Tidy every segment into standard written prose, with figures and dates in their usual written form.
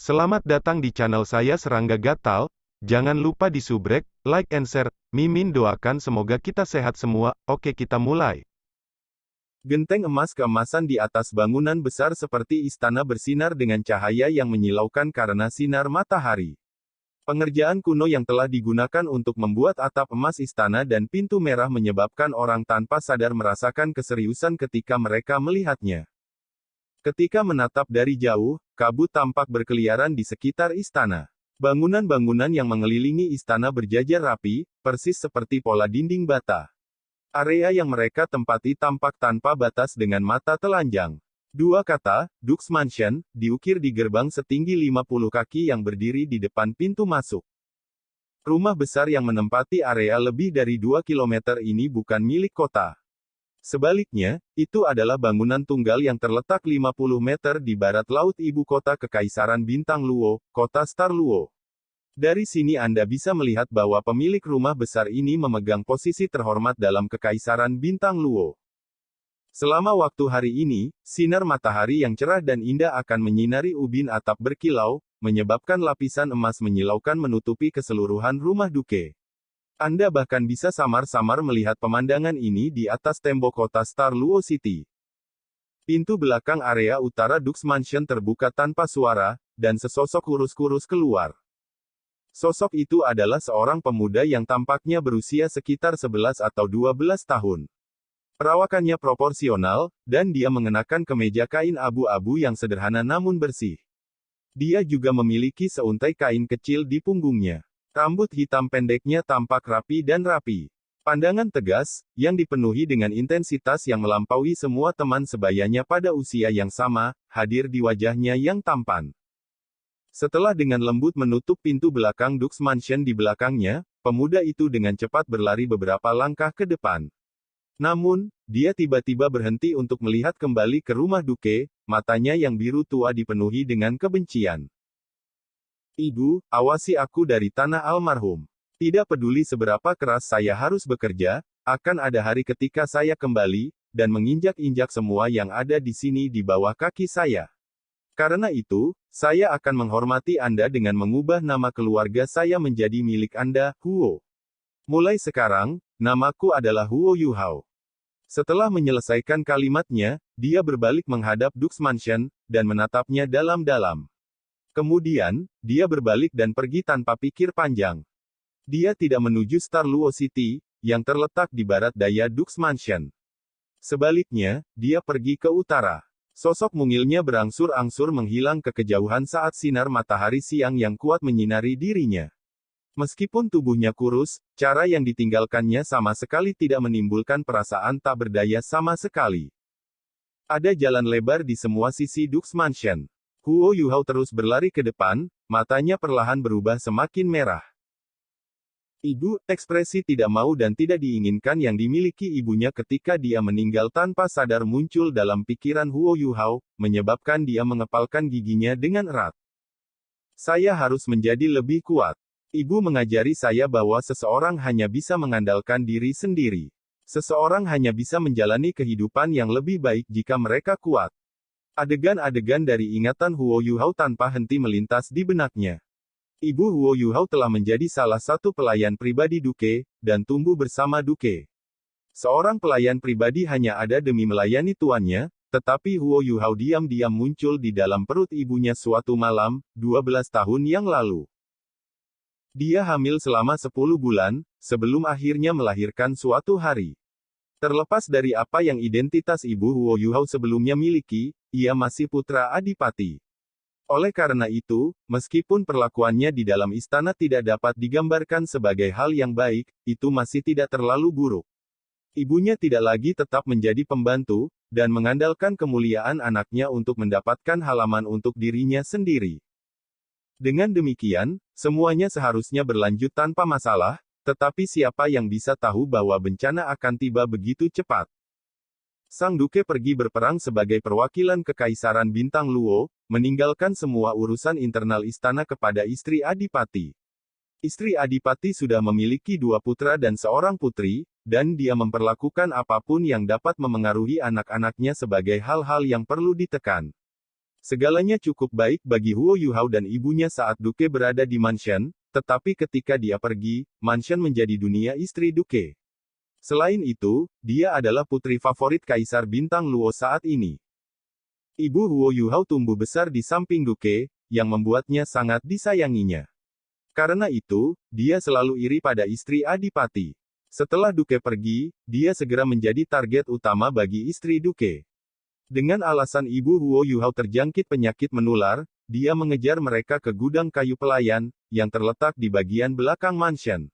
Selamat datang di channel saya Serangga Gatal. Jangan lupa di subrek, like and share. Mimin doakan semoga kita sehat semua. Oke, kita mulai. Genteng emas keemasan di atas bangunan besar seperti istana bersinar dengan cahaya yang menyilaukan karena sinar matahari. Pengerjaan kuno yang telah digunakan untuk membuat atap emas istana dan pintu merah menyebabkan orang tanpa sadar merasakan keseriusan ketika mereka melihatnya. Ketika menatap dari jauh, kabut tampak berkeliaran di sekitar istana. Bangunan-bangunan yang mengelilingi istana berjajar rapi, persis seperti pola dinding bata. Area yang mereka tempati tampak tanpa batas dengan mata telanjang. Dua kata, Dux Mansion, diukir di gerbang setinggi 50 kaki yang berdiri di depan pintu masuk. Rumah besar yang menempati area lebih dari 2 km ini bukan milik kota. Sebaliknya, itu adalah bangunan tunggal yang terletak 50 meter di barat laut ibu kota Kekaisaran Bintang Luo, kota Star Luo. Dari sini Anda bisa melihat bahwa pemilik rumah besar ini memegang posisi terhormat dalam Kekaisaran Bintang Luo. Selama waktu hari ini, sinar matahari yang cerah dan indah akan menyinari ubin atap berkilau, menyebabkan lapisan emas menyilaukan menutupi keseluruhan rumah Duke. Anda bahkan bisa samar-samar melihat pemandangan ini di atas tembok kota Star Luo City. Pintu belakang area utara Dux Mansion terbuka tanpa suara, dan sesosok kurus-kurus keluar. Sosok itu adalah seorang pemuda yang tampaknya berusia sekitar 11 atau 12 tahun. Perawakannya proporsional, dan dia mengenakan kemeja kain abu-abu yang sederhana namun bersih. Dia juga memiliki seuntai kain kecil di punggungnya. Rambut hitam pendeknya tampak rapi dan rapi. Pandangan tegas, yang dipenuhi dengan intensitas yang melampaui semua teman sebayanya pada usia yang sama, hadir di wajahnya yang tampan. Setelah dengan lembut menutup pintu belakang Dux Mansion di belakangnya, pemuda itu dengan cepat berlari beberapa langkah ke depan. Namun, dia tiba-tiba berhenti untuk melihat kembali ke rumah Duke, matanya yang biru tua dipenuhi dengan kebencian. Ibu, awasi aku dari tanah almarhum. Tidak peduli seberapa keras saya harus bekerja, akan ada hari ketika saya kembali, dan menginjak-injak semua yang ada di sini di bawah kaki saya. Karena itu, saya akan menghormati Anda dengan mengubah nama keluarga saya menjadi milik Anda, Huo. Mulai sekarang, namaku adalah Huo Yuhao. Setelah menyelesaikan kalimatnya, dia berbalik menghadap Dux Mansion, dan menatapnya dalam-dalam. Kemudian, dia berbalik dan pergi tanpa pikir panjang. Dia tidak menuju Star Luo City, yang terletak di barat daya Dux Mansion. Sebaliknya, dia pergi ke utara. Sosok mungilnya berangsur-angsur menghilang ke kejauhan saat sinar matahari siang yang kuat menyinari dirinya. Meskipun tubuhnya kurus, cara yang ditinggalkannya sama sekali tidak menimbulkan perasaan tak berdaya sama sekali. Ada jalan lebar di semua sisi Dux Mansion. Huo Yuhao terus berlari ke depan, matanya perlahan berubah semakin merah. Ibu, ekspresi tidak mau dan tidak diinginkan yang dimiliki ibunya ketika dia meninggal tanpa sadar muncul dalam pikiran Huo Yuhao, menyebabkan dia mengepalkan giginya dengan erat. Saya harus menjadi lebih kuat. Ibu mengajari saya bahwa seseorang hanya bisa mengandalkan diri sendiri. Seseorang hanya bisa menjalani kehidupan yang lebih baik jika mereka kuat. Adegan-adegan dari ingatan Huo Yuhao tanpa henti melintas di benaknya. Ibu Huo Yuhao telah menjadi salah satu pelayan pribadi Duke, dan tumbuh bersama Duke. Seorang pelayan pribadi hanya ada demi melayani tuannya, tetapi Huo Yuhao diam-diam muncul di dalam perut ibunya suatu malam, 12 tahun yang lalu. Dia hamil selama 10 bulan, sebelum akhirnya melahirkan suatu hari. Terlepas dari apa yang identitas ibu Huo Yuhao sebelumnya miliki, ia masih putra adipati. Oleh karena itu, meskipun perlakuannya di dalam istana tidak dapat digambarkan sebagai hal yang baik, itu masih tidak terlalu buruk. Ibunya tidak lagi tetap menjadi pembantu, dan mengandalkan kemuliaan anaknya untuk mendapatkan halaman untuk dirinya sendiri. Dengan demikian, semuanya seharusnya berlanjut tanpa masalah, tetapi siapa yang bisa tahu bahwa bencana akan tiba begitu cepat? Sang Duke pergi berperang sebagai perwakilan Kekaisaran Bintang Luo, meninggalkan semua urusan internal istana kepada istri adipati. Istri adipati sudah memiliki 2 putra dan seorang putri, dan dia memperlakukan apapun yang dapat memengaruhi anak-anaknya sebagai hal-hal yang perlu ditekan. Segalanya cukup baik bagi Huo Yuhao dan ibunya saat Duke berada di mansion, tetapi ketika dia pergi, mansion menjadi dunia istri Duke. Selain itu, dia adalah putri favorit Kaisar Bintang Luo saat ini. Ibu Huo Yuhao tumbuh besar di samping Duke, yang membuatnya sangat disayanginya. Karena itu, dia selalu iri pada istri Adipati. Setelah Duke pergi, dia segera menjadi target utama bagi istri Duke. Dengan alasan ibu Huo Yuhao terjangkit penyakit menular, dia mengejar mereka ke gudang kayu pelayan, yang terletak di bagian belakang mansion.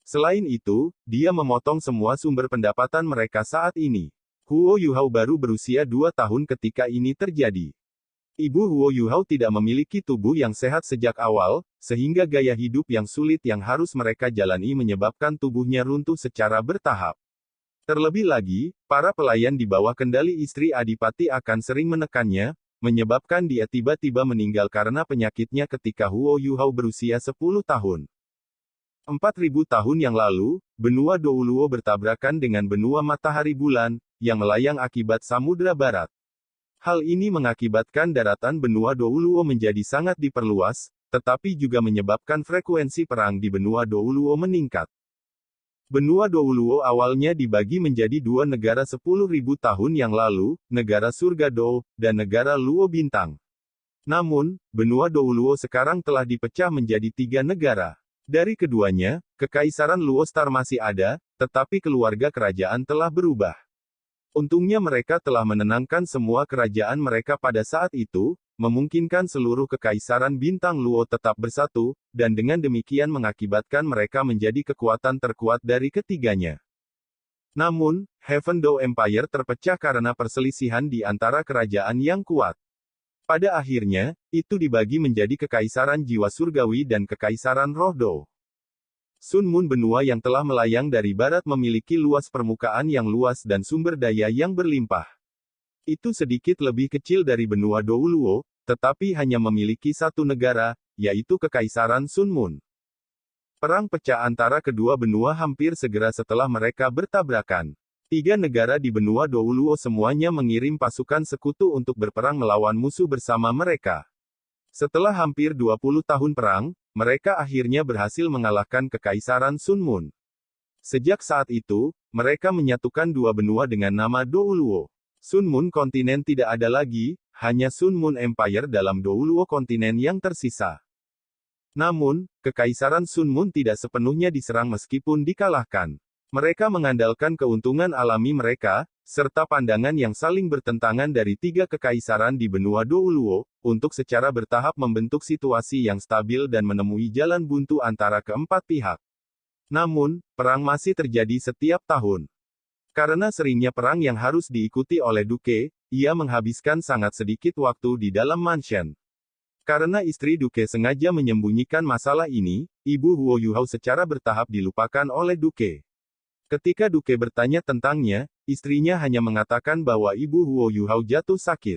Selain itu, dia memotong semua sumber pendapatan mereka saat ini. Huo Yuhao baru berusia 2 tahun ketika ini terjadi. Ibu Huo Yuhao tidak memiliki tubuh yang sehat sejak awal, sehingga gaya hidup yang sulit yang harus mereka jalani menyebabkan tubuhnya runtuh secara bertahap. Terlebih lagi, para pelayan di bawah kendali istri Adipati akan sering menekannya, menyebabkan dia tiba-tiba meninggal karena penyakitnya ketika Huo Yuhao berusia 10 tahun. 4.000 tahun yang lalu, benua Douluo bertabrakan dengan benua matahari bulan, yang melayang akibat Samudra Barat. Hal ini mengakibatkan daratan benua Douluo menjadi sangat diperluas, tetapi juga menyebabkan frekuensi perang di benua Douluo meningkat. Benua Douluo awalnya dibagi menjadi 2 negara 10.000 tahun yang lalu, negara Surga Dou, dan negara Luo Bintang. Namun, benua Douluo sekarang telah dipecah menjadi 3 negara. Dari keduanya, Kekaisaran Luo Star masih ada, tetapi keluarga kerajaan telah berubah. Untungnya mereka telah menenangkan semua kerajaan mereka pada saat itu, memungkinkan seluruh Kekaisaran Bintang Luo tetap bersatu, dan dengan demikian mengakibatkan mereka menjadi kekuatan terkuat dari ketiganya. Namun, Heaven Dou Empire terpecah karena perselisihan di antara kerajaan yang kuat. Pada akhirnya, itu dibagi menjadi Kekaisaran Jiwa Surgawi dan Kekaisaran Roh Dou. Sun Moon benua yang telah melayang dari barat memiliki luas permukaan yang luas dan sumber daya yang berlimpah. Itu sedikit lebih kecil dari benua Douluo, tetapi hanya memiliki satu negara, yaitu Kekaisaran Sun Moon. Perang pecah antara kedua benua hampir segera setelah mereka bertabrakan. 3 negara di benua Douluo semuanya mengirim pasukan sekutu untuk berperang melawan musuh bersama mereka. Setelah hampir 20 tahun perang, mereka akhirnya berhasil mengalahkan Kekaisaran Sun Moon. Sejak saat itu, mereka menyatukan 2 benua dengan nama Douluo. Sun Moon kontinen tidak ada lagi, hanya Sun Moon Empire dalam Douluo kontinen yang tersisa. Namun, Kekaisaran Sun Moon tidak sepenuhnya diserang meskipun dikalahkan. Mereka mengandalkan keuntungan alami mereka, serta pandangan yang saling bertentangan dari 3 kekaisaran di benua Douluo, untuk secara bertahap membentuk situasi yang stabil dan menemui jalan buntu antara keempat pihak. Namun, perang masih terjadi setiap tahun. Karena seringnya perang yang harus diikuti oleh Duke, ia menghabiskan sangat sedikit waktu di dalam mansion. Karena istri Duke sengaja menyembunyikan masalah ini, ibu Huo Yuhao secara bertahap dilupakan oleh Duke. Ketika Duke bertanya tentangnya, istrinya hanya mengatakan bahwa ibu Huo Yuhao jatuh sakit.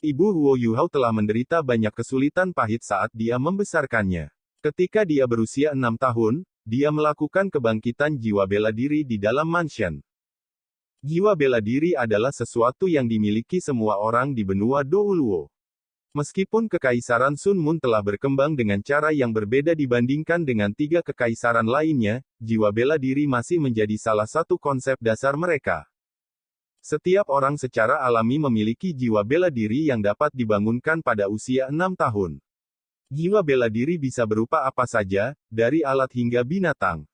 Ibu Huo Yuhao telah menderita banyak kesulitan pahit saat dia membesarkannya. Ketika dia berusia 6 tahun, dia melakukan kebangkitan jiwa bela diri di dalam mansion. Jiwa bela diri adalah sesuatu yang dimiliki semua orang di benua Douluo. Meskipun Kekaisaran Sun Moon telah berkembang dengan cara yang berbeda dibandingkan dengan 3 kekaisaran lainnya, jiwa bela diri masih menjadi salah satu konsep dasar mereka. Setiap orang secara alami memiliki jiwa bela diri yang dapat dibangunkan pada usia 6 tahun. Jiwa bela diri bisa berupa apa saja, dari alat hingga binatang.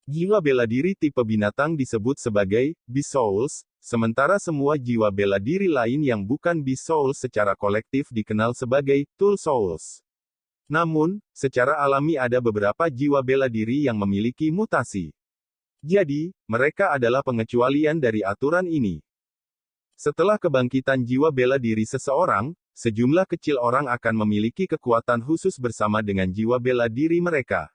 Jiwa bela diri tipe binatang disebut sebagai Beast Souls, sementara semua jiwa bela diri lain yang bukan Beast Souls secara kolektif dikenal sebagai Tool Souls. Namun, secara alami ada beberapa jiwa bela diri yang memiliki mutasi. Jadi, mereka adalah pengecualian dari aturan ini. Setelah kebangkitan jiwa bela diri seseorang, sejumlah kecil orang akan memiliki kekuatan khusus bersama dengan jiwa bela diri mereka.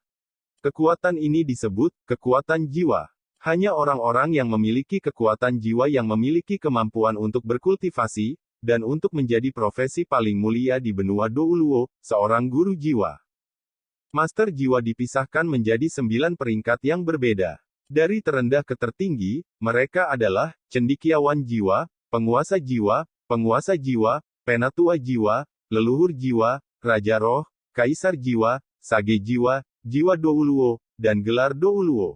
Kekuatan ini disebut kekuatan jiwa. Hanya orang-orang yang memiliki kekuatan jiwa yang memiliki kemampuan untuk berkultivasi, dan untuk menjadi profesi paling mulia di benua Douluo, seorang guru jiwa. Master jiwa dipisahkan menjadi 9 peringkat yang berbeda. Dari terendah ke tertinggi, mereka adalah cendekiawan jiwa, penguasa jiwa, penguasa jiwa, penatua jiwa, leluhur jiwa, raja roh, kaisar jiwa, sage jiwa, jiwa Douluo, dan gelar Douluo.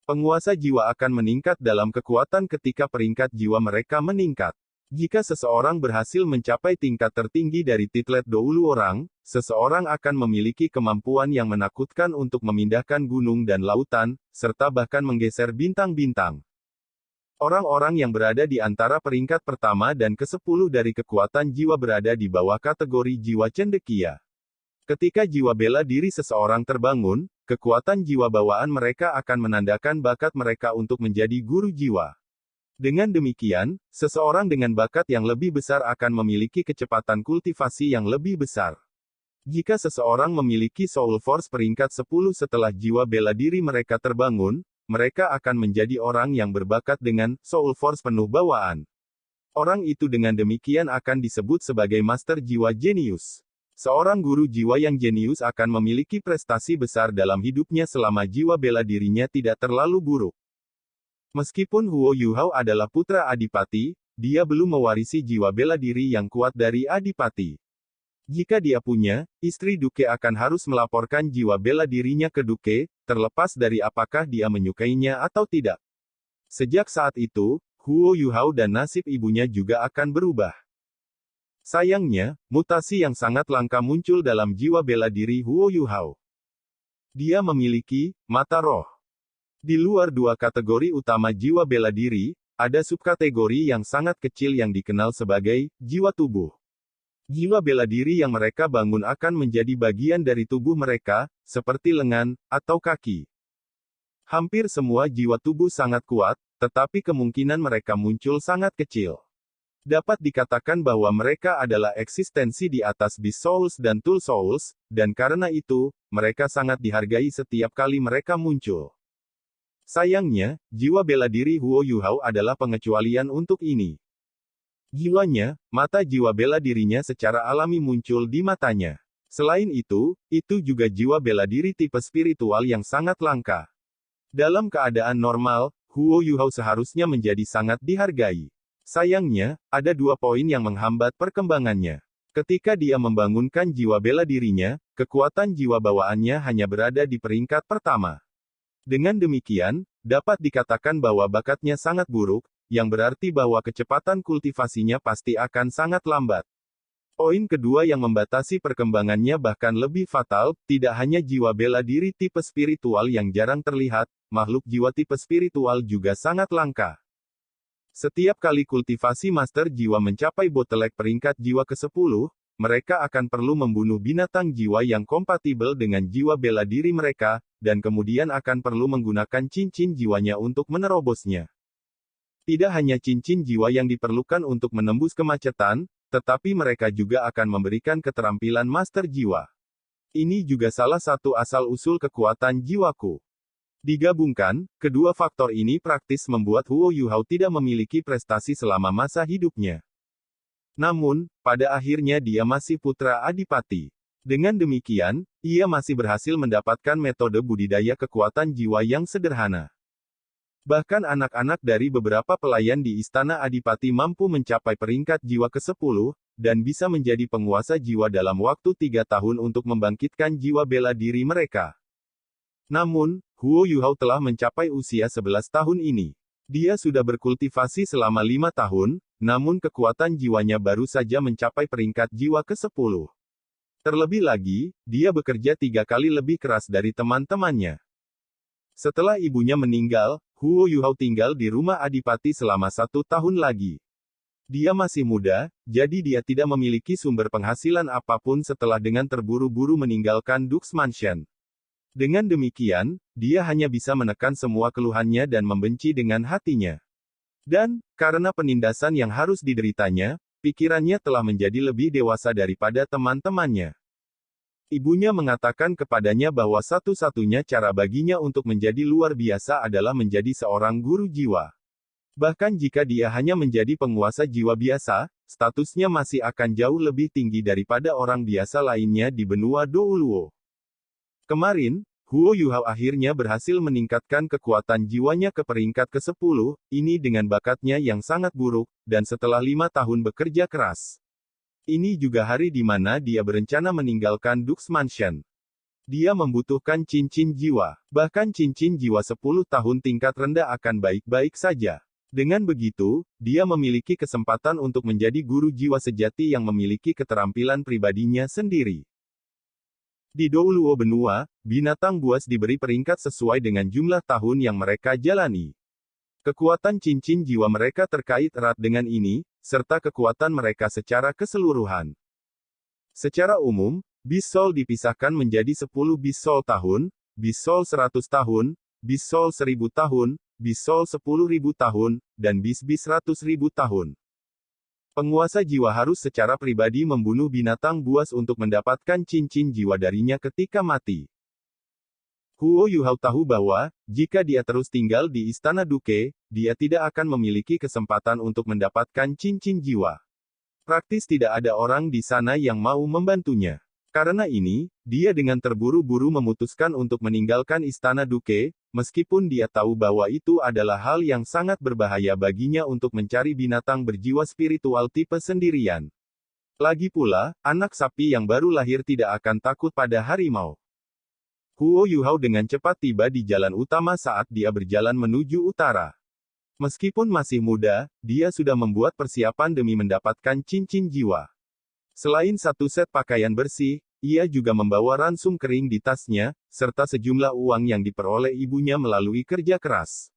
Penguasa jiwa akan meningkat dalam kekuatan ketika peringkat jiwa mereka meningkat. Jika seseorang berhasil mencapai tingkat tertinggi dari titlet Douluo orang, seseorang akan memiliki kemampuan yang menakutkan untuk memindahkan gunung dan lautan, serta bahkan menggeser bintang-bintang. Orang-orang yang berada di antara peringkat pertama dan ke-10 dari kekuatan jiwa berada di bawah kategori jiwa cendekia. Ketika jiwa bela diri seseorang terbangun, kekuatan jiwa bawaan mereka akan menandakan bakat mereka untuk menjadi guru jiwa. Dengan demikian, seseorang dengan bakat yang lebih besar akan memiliki kecepatan kultivasi yang lebih besar. Jika seseorang memiliki Soul Force peringkat 10 setelah jiwa bela diri mereka terbangun, mereka akan menjadi orang yang berbakat dengan Soul Force penuh bawaan. Orang itu dengan demikian akan disebut sebagai Master Jiwa Jenius. Seorang guru jiwa yang jenius akan memiliki prestasi besar dalam hidupnya selama jiwa bela dirinya tidak terlalu buruk. Meskipun Huo Yuhao adalah putra Adipati, dia belum mewarisi jiwa bela diri yang kuat dari Adipati. Jika dia punya, istri Duke akan harus melaporkan jiwa bela dirinya ke Duke, terlepas dari apakah dia menyukainya atau tidak. Sejak saat itu, Huo Yuhao dan nasib ibunya juga akan berubah. Sayangnya, mutasi yang sangat langka muncul dalam jiwa bela diri Huo Yuhao. Dia memiliki mata roh. Di luar dua kategori utama jiwa bela diri, ada subkategori yang sangat kecil yang dikenal sebagai jiwa tubuh. Jiwa bela diri yang mereka bangun akan menjadi bagian dari tubuh mereka, seperti lengan atau kaki. Hampir semua jiwa tubuh sangat kuat, tetapi kemungkinan mereka muncul sangat kecil. Dapat dikatakan bahwa mereka adalah eksistensi di atas Beast Souls dan Tool Souls, dan karena itu, mereka sangat dihargai setiap kali mereka muncul. Sayangnya, jiwa bela diri Huo Yuhao adalah pengecualian untuk ini. Jiwanya, mata jiwa bela dirinya secara alami muncul di matanya. Selain itu juga jiwa bela diri tipe spiritual yang sangat langka. Dalam keadaan normal, Huo Yuhao seharusnya menjadi sangat dihargai. Sayangnya, ada dua poin yang menghambat perkembangannya. Ketika dia membangunkan jiwa bela dirinya, kekuatan jiwa bawaannya hanya berada di peringkat pertama. Dengan demikian, dapat dikatakan bahwa bakatnya sangat buruk, yang berarti bahwa kecepatan kultivasinya pasti akan sangat lambat. Poin kedua yang membatasi perkembangannya bahkan lebih fatal, tidak hanya jiwa bela diri tipe spiritual yang jarang terlihat, makhluk jiwa tipe spiritual juga sangat langka. Setiap kali kultivasi master jiwa mencapai bottleneck peringkat jiwa ke-10, mereka akan perlu membunuh binatang jiwa yang kompatibel dengan jiwa bela diri mereka, dan kemudian akan perlu menggunakan cincin jiwanya untuk menerobosnya. Tidak hanya cincin jiwa yang diperlukan untuk menembus kemacetan, tetapi mereka juga akan memberikan keterampilan master jiwa. Ini juga salah satu asal-usul kekuatan jiwaku. Digabungkan, kedua faktor ini praktis membuat Huo Yuhao tidak memiliki prestasi selama masa hidupnya. Namun, pada akhirnya dia masih putra Adipati. Dengan demikian, ia masih berhasil mendapatkan metode budidaya kekuatan jiwa yang sederhana. Bahkan anak-anak dari beberapa pelayan di Istana Adipati mampu mencapai peringkat jiwa ke-10, dan bisa menjadi penguasa jiwa dalam waktu 3 tahun untuk membangkitkan jiwa bela diri mereka. Namun, Huo Yuhao telah mencapai usia 11 tahun ini. Dia sudah berkultivasi selama 5 tahun, namun kekuatan jiwanya baru saja mencapai peringkat jiwa ke-10. Terlebih lagi, dia bekerja 3 kali lebih keras dari teman-temannya. Setelah ibunya meninggal, Huo Yuhao tinggal di rumah Adipati selama 1 tahun lagi. Dia masih muda, jadi dia tidak memiliki sumber penghasilan apapun setelah dengan terburu-buru meninggalkan Dux Mansion. Dengan demikian, dia hanya bisa menekan semua keluhannya dan membenci dengan hatinya. Dan, karena penindasan yang harus dideritanya, pikirannya telah menjadi lebih dewasa daripada teman-temannya. Ibunya mengatakan kepadanya bahwa satu-satunya cara baginya untuk menjadi luar biasa adalah menjadi seorang guru jiwa. Bahkan jika dia hanya menjadi penguasa jiwa biasa, statusnya masih akan jauh lebih tinggi daripada orang biasa lainnya di benua Douluo. Kemarin, Huo Yuhao akhirnya berhasil meningkatkan kekuatan jiwanya ke peringkat ke-10, ini dengan bakatnya yang sangat buruk, dan setelah 5 tahun bekerja keras. Ini juga hari di mana dia berencana meninggalkan Dux Mansion. Dia membutuhkan cincin jiwa. Bahkan cincin jiwa 10 tahun tingkat rendah akan baik-baik saja. Dengan begitu, dia memiliki kesempatan untuk menjadi guru jiwa sejati yang memiliki keterampilan pribadinya sendiri. Di Douluo benua, binatang buas diberi peringkat sesuai dengan jumlah tahun yang mereka jalani. Kekuatan cincin jiwa mereka terkait erat dengan ini, serta kekuatan mereka secara keseluruhan. Secara umum, Beast Soul dipisahkan menjadi 10 Beast Soul tahun, Beast Soul 100 tahun, Beast Soul 1000 tahun, Beast Soul 10.000 tahun, dan Beast 100.000 tahun. Penguasa jiwa harus secara pribadi membunuh binatang buas untuk mendapatkan cincin jiwa darinya ketika mati. Huo Yuhao tahu bahwa, jika dia terus tinggal di Istana Duke, dia tidak akan memiliki kesempatan untuk mendapatkan cincin jiwa. Praktis tidak ada orang di sana yang mau membantunya. Karena ini, dia dengan terburu-buru memutuskan untuk meninggalkan Istana Duke, meskipun dia tahu bahwa itu adalah hal yang sangat berbahaya baginya untuk mencari binatang berjiwa spiritual tipe sendirian. Lagi pula, anak sapi yang baru lahir tidak akan takut pada harimau. Huo Yuhao dengan cepat tiba di jalan utama saat dia berjalan menuju utara. Meskipun masih muda, dia sudah membuat persiapan demi mendapatkan cincin jiwa. Selain satu set pakaian bersih, ia juga membawa ransum kering di tasnya, serta sejumlah uang yang diperoleh ibunya melalui kerja keras.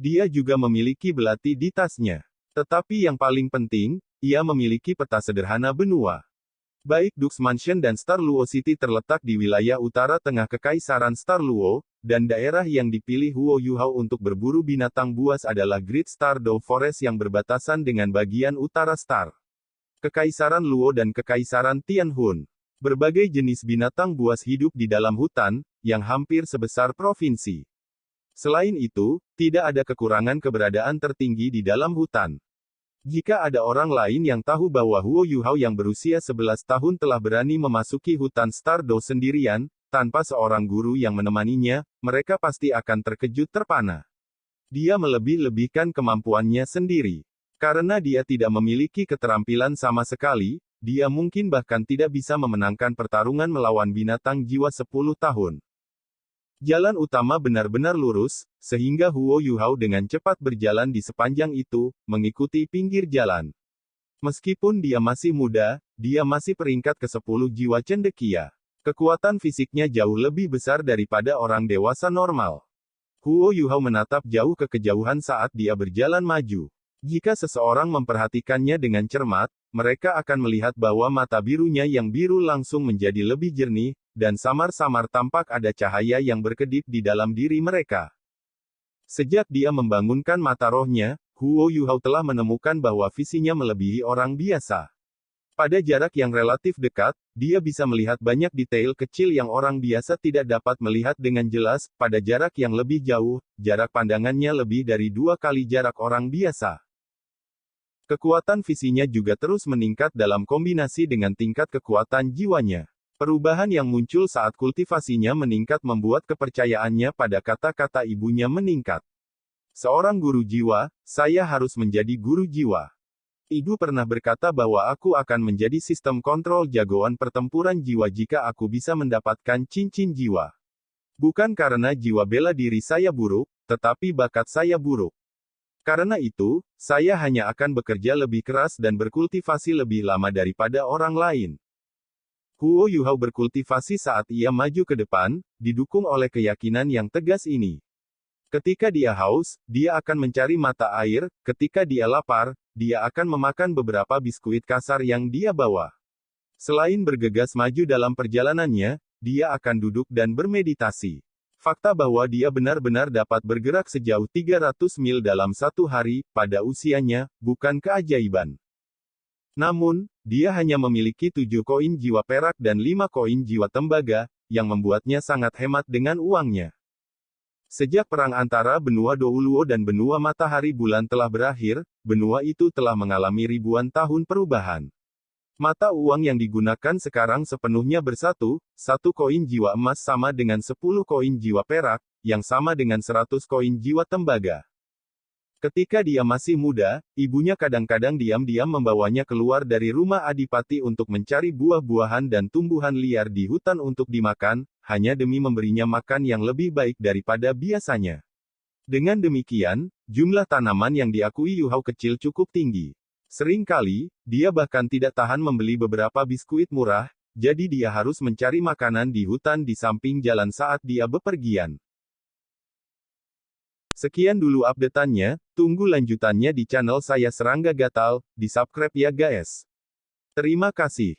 Dia juga memiliki belati di tasnya. Tetapi yang paling penting, ia memiliki peta sederhana benua. Baik Dux Mansion dan Star Luo City terletak di wilayah utara tengah Kekaisaran Star Luo, dan daerah yang dipilih Huo Yuhao untuk berburu binatang buas adalah Great Star Dove Forest yang berbatasan dengan bagian utara Star Kekaisaran Luo dan Kekaisaran Tianhun. Berbagai jenis binatang buas hidup di dalam hutan, yang hampir sebesar provinsi. Selain itu, tidak ada kekurangan keberadaan tertinggi di dalam hutan. Jika ada orang lain yang tahu bahwa Huo Yuhao yang berusia 11 tahun telah berani memasuki hutan Star Dove sendirian, tanpa seorang guru yang menemaninya, mereka pasti akan terkejut terpana. Dia melebih-lebihkan kemampuannya sendiri. Karena dia tidak memiliki keterampilan sama sekali, dia mungkin bahkan tidak bisa memenangkan pertarungan melawan binatang jiwa 10 tahun. Jalan utama benar-benar lurus, sehingga Huo Yuhao dengan cepat berjalan di sepanjang itu, mengikuti pinggir jalan. Meskipun dia masih muda, dia masih peringkat ke-10 jiwa cendekia. Kekuatan fisiknya jauh lebih besar daripada orang dewasa normal. Huo Yuhao menatap jauh ke kejauhan saat dia berjalan maju. Jika seseorang memperhatikannya dengan cermat, mereka akan melihat bahwa mata birunya yang biru langsung menjadi lebih jernih, dan samar-samar tampak ada cahaya yang berkedip di dalam diri mereka. Sejak dia membangunkan mata rohnya, Huo Yuhao telah menemukan bahwa visinya melebihi orang biasa. Pada jarak yang relatif dekat, dia bisa melihat banyak detail kecil yang orang biasa tidak dapat melihat dengan jelas. Pada jarak yang lebih jauh, jarak pandangannya lebih dari 2 kali jarak orang biasa. Kekuatan visinya juga terus meningkat dalam kombinasi dengan tingkat kekuatan jiwanya. Perubahan yang muncul saat kultivasinya meningkat membuat kepercayaannya pada kata-kata ibunya meningkat. Seorang guru jiwa, saya harus menjadi guru jiwa. Ibu pernah berkata bahwa aku akan menjadi sistem kontrol jagoan pertempuran jiwa jika aku bisa mendapatkan cincin jiwa. Bukan karena jiwa bela diri saya buruk, tetapi bakat saya buruk. Karena itu, saya hanya akan bekerja lebih keras dan berkultivasi lebih lama daripada orang lain. Huo Yuhao berkultivasi saat ia maju ke depan, didukung oleh keyakinan yang tegas ini. Ketika dia haus, dia akan mencari mata air, ketika dia lapar, dia akan memakan beberapa biskuit kasar yang dia bawa. Selain bergegas maju dalam perjalanannya, dia akan duduk dan bermeditasi. Fakta bahwa dia benar-benar dapat bergerak sejauh 300 mil dalam satu hari, pada usianya, bukan keajaiban. Namun, dia hanya memiliki 7 koin jiwa perak dan 5 koin jiwa tembaga, yang membuatnya sangat hemat dengan uangnya. Sejak perang antara benua Douluo dan benua matahari bulan telah berakhir, benua itu telah mengalami ribuan tahun perubahan. Mata uang yang digunakan sekarang sepenuhnya bersatu, 1 koin jiwa emas sama dengan 10 koin jiwa perak, yang sama dengan 100 koin jiwa tembaga. Ketika dia masih muda, ibunya kadang-kadang diam-diam membawanya keluar dari rumah Adipati untuk mencari buah-buahan dan tumbuhan liar di hutan untuk dimakan, hanya demi memberinya makan yang lebih baik daripada biasanya. Dengan demikian, jumlah tanaman yang diakui Yu Hao kecil cukup tinggi. Seringkali, dia bahkan tidak tahan membeli beberapa biskuit murah, jadi dia harus mencari makanan di hutan di samping jalan saat dia bepergian. Sekian dulu update-annya, tunggu lanjutannya di channel saya Serangga Gatal, di subscribe ya guys. Terima kasih.